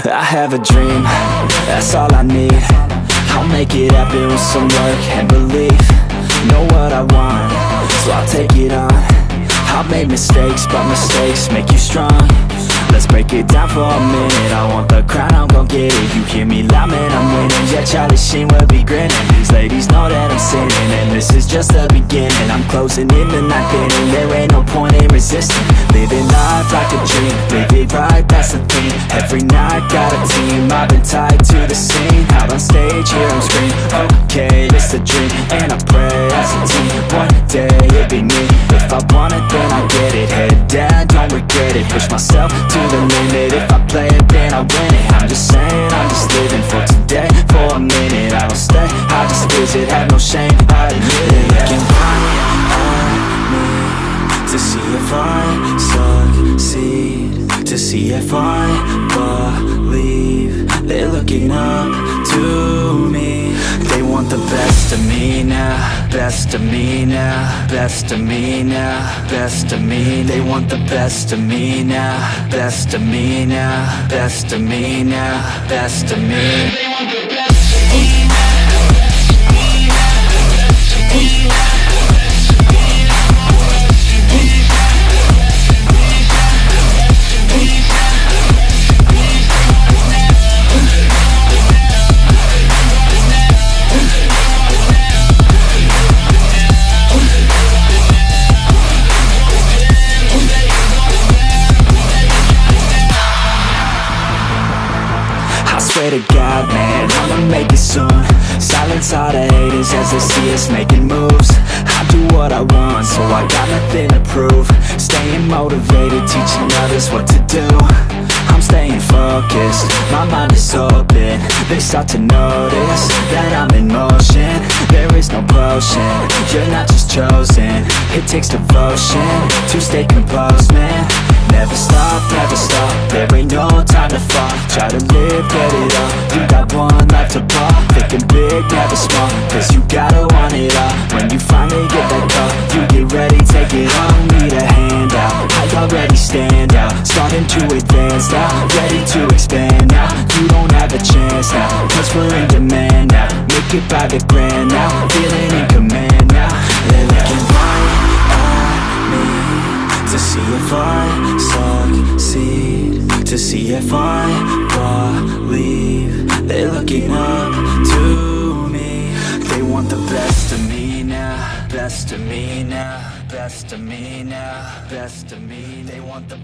I have a dream, that's all I need. I'll make it happen with some work and belief. Know what I want, so I'll take it on. I've made mistakes, but mistakes make you strong. Let's break it down for a minute. I want the crown, I'm gon' get it. You hear me loud, man, I'm winning. Yeah, Charlie Sheen will be grinning. These ladies know that I'm sinning, and this is just the beginning. I'm closing in the night inning. There ain't no point in resisting. Living life like a dream, live it right, that's the theme. Every night got a team, I've been tied to the scene. Out on stage, here I'm scream. Okay, it's a dream, and I pray as a team. One day it'll be me. If I want it, then I get it. Head down, don't regret it. Push myself to the limit. If I play it, then I win it. I'm just saying, I'm just living for today. For a minute, I don't stay, I just visit. Have no shame, I admit it. Looking right at me to see if I succeed, to see if I believe. They're looking up to me. They want the best of me now, best of me now, best of me now, best of me. They want the best of me now, best of me now, best of me now, best of me. They want the best of me now. Swear to God, man, I'ma make it soon. Silence all the haters as they see us making moves. I do what I want, so I got nothing to prove. Staying motivated, teaching others what to do. I'm staying focused, my mind is open. They start to notice that I'm in motion. There is no potion, you're not just chosen. It takes devotion to stay composed, man. Never stop, there ain't no time to fall. Try to live, get it all, you got one life to ball. Thinking big, never small, cause you gotta want it all. When you finally get that call, you get ready, take it on. Need a hand out, I already stand out. Starting to advance now, ready to expand now. You don't have a chance now, cause we're in demand now. Make it by the grand now, feeling in command now. They're looking right at me to see if I succeed, to see if I believe. They're looking up to me. They want the best of me now, best of me now, best of me now, best of me. They want the